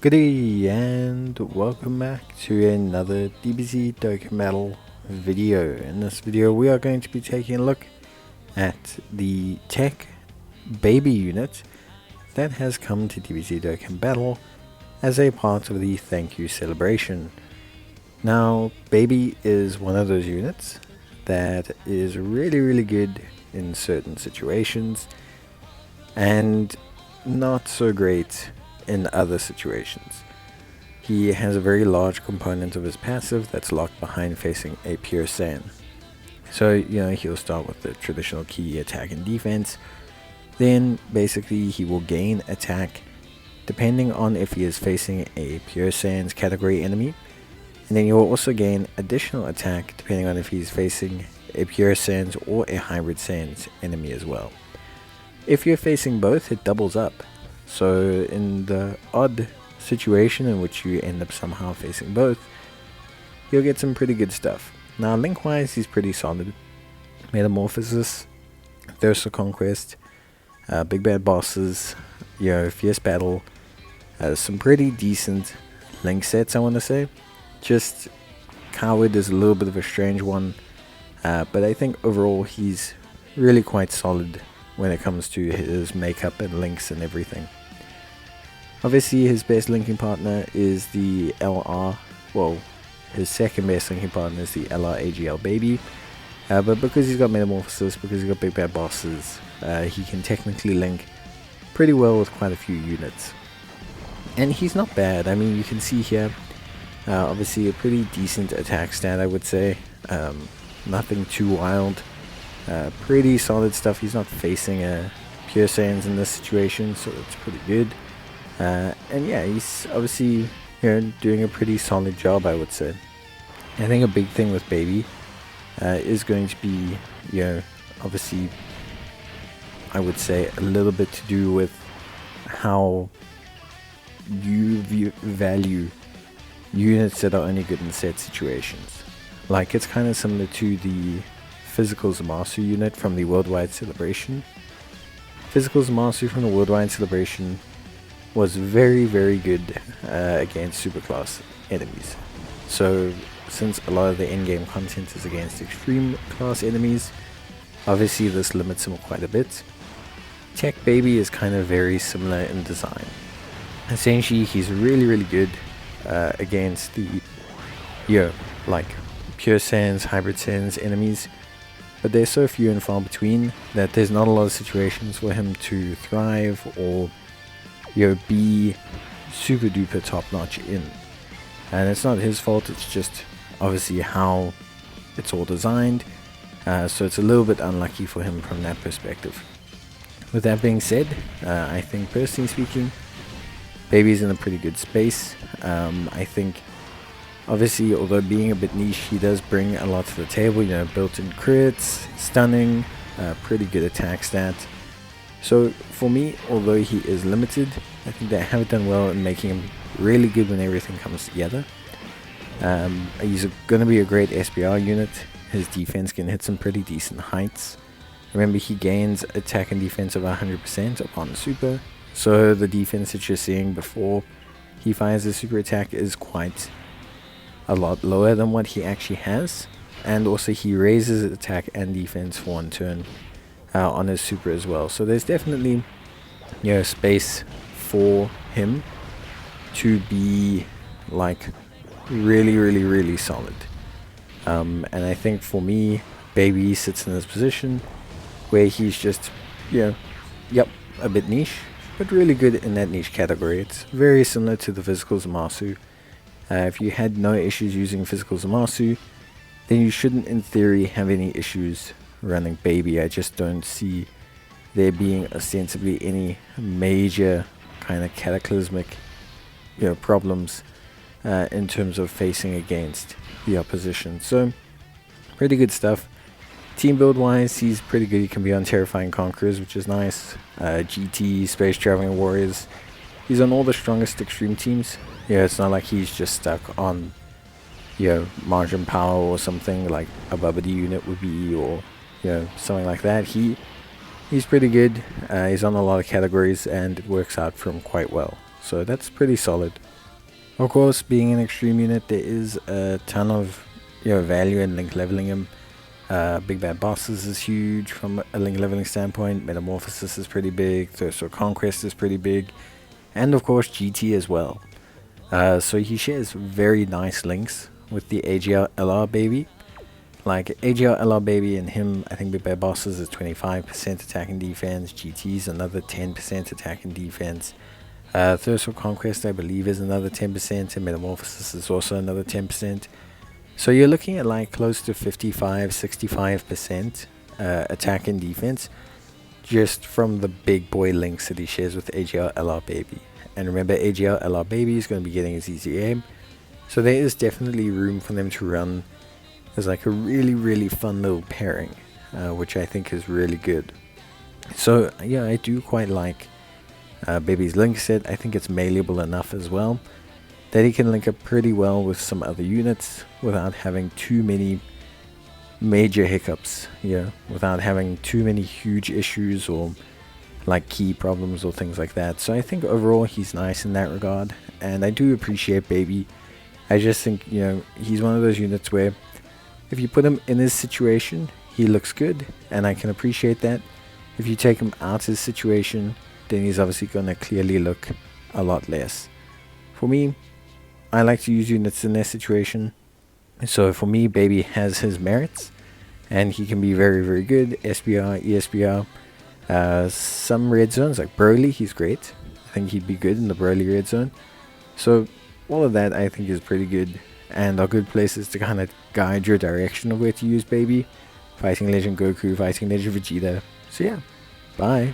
Good day and welcome back to another DBZ Dokkan Battle video. In this video we are going to be taking a look at the TEQ Baby unit that has come to DBZ Dokkan Battle as a part of the thank you celebration. Now Baby is one of those units that is really good in certain situations and not so great in other situations. He has a very large component of his passive that's locked behind facing a pure Saiyan. So, he'll start with the traditional key attack and defense. Then, basically, he will gain attack depending on if he is facing a pure Saiyan's category enemy. And then he will also gain additional attack depending on if he's facing a pure Saiyan's or a hybrid Saiyan's enemy as well. If you're facing both, it doubles up. So in the odd situation in which you end up somehow facing both, you'll get some pretty good stuff. Now link wise, he's pretty solid. Metamorphosis, Thirst for Conquest, Big Bad Bosses, Fierce Battle, some pretty decent link sets I want to say. Just Coward is a little bit of a strange one, but I think overall he's really quite solid when it comes to his makeup and links and everything. Obviously his best linking partner is the his second best linking partner is the TEQ Baby, but because he's got Metamorphosis, because he's got Big Bad Bosses, he can technically link pretty well with quite a few units. And he's not bad. I mean, you can see here, obviously a pretty decent attack stat I would say, nothing too wild. Pretty solid stuff. He's not facing a pure Saiyans in this situation, so it's pretty good. And yeah, he's obviously doing a pretty solid job, I would say. I think a big thing with Baby is going to be, obviously, I would say a little bit to do with how you value units that are only good in set situations. Like, it's kind of similar to the Physical Zamasu unit from the Worldwide Celebration. Physical Zamasu from the Worldwide Celebration was very good against superclass enemies. So since a lot of the in-game content is against extreme class enemies, obviously this limits him quite a bit. TEQ Baby is kind of very similar in design. Essentially he's really good against the like pure Saiyans, hybrid Saiyans enemies, but they're so few and far between that there's not a lot of situations for him to thrive or be super duper top notch in. And it's not his fault, it's just obviously how it's all designed, so it's a little bit unlucky for him from that perspective. With that being said, I think personally speaking, Baby's in a pretty good space. I think obviously, although being a bit niche, he does bring a lot to the table, built-in crits, stunning, pretty good attack stat. So for me, although he is limited, I think they have done well in making him really good when everything comes together. He's going to be a great SBR unit. His defense can hit some pretty decent heights. Remember, he gains attack and defense of 100% upon super, so the defense that you're seeing before he fires his super attack is quite a lot lower than what he actually has. And also he raises attack and defense for one turn on his super as well. So there's definitely space for him to be like really solid. And I think for me, Baby sits in this position where he's just a bit niche, but really good in that niche category. It's very similar to the Physical Zamasu. If you had no issues using Physical Zamasu, then you shouldn't in theory have any issues running Baby. I just don't see there being ostensibly any major kind of cataclysmic problems in terms of facing against the opposition. So pretty good stuff. Team build wise, he's pretty good. He can be on Terrifying Conquerors, which is nice. GT, Space Traveling Warriors. He's on all the strongest extreme teams. It's not like he's just stuck on Margin Power or something like a Babadi unit would be, or something like that. He's pretty good. He's on a lot of categories and it works out for him quite well. so that's pretty solid. Of course, being an extreme unit, there is a ton of value in link leveling him. Big Bad Bosses is huge from a link leveling standpoint. Metamorphosis is pretty big. Thirst for Conquest is pretty big, and of course GT as well. So he shares very nice links with the AGL LR Baby. Like AGL LR Baby and him, I think Big Bad Bosses is 25% attack and defense. GT's another 10% attack and defense. Thirst for Conquest, I believe, is another 10%, and Metamorphosis is also another 10%. So you're looking at like close to 55-65% attack and defense just from the big boy links that he shares with AGL LR Baby. And remember, AGL LR Baby is going to be getting his easy aim, so there is definitely room for them to run as like a really fun little pairing, which I think is really good. So yeah, I do quite like Baby's link set. I think it's malleable enough as well that he can link up pretty well with some other units without having too many major hiccups, without having too many huge issues or like key problems or things like that. So I think overall he's nice in that regard, and I do appreciate Baby. I just think, he's one of those units where if you put him in his situation, he looks good, and I can appreciate that. If you take him out of his situation, then he's obviously going to clearly look a lot less. For me, I like to use units in their situation. So for me, Baby has his merits, and he can be very good. SBR, ESBR, some red zones like Broly, he's great. I think he'd be good in the Broly red zone. So all of that I think is pretty good, and are good places to kind of guide your direction of where to use Baby. Fighting Legend Goku, Fighting Legend Vegeta. So yeah, bye.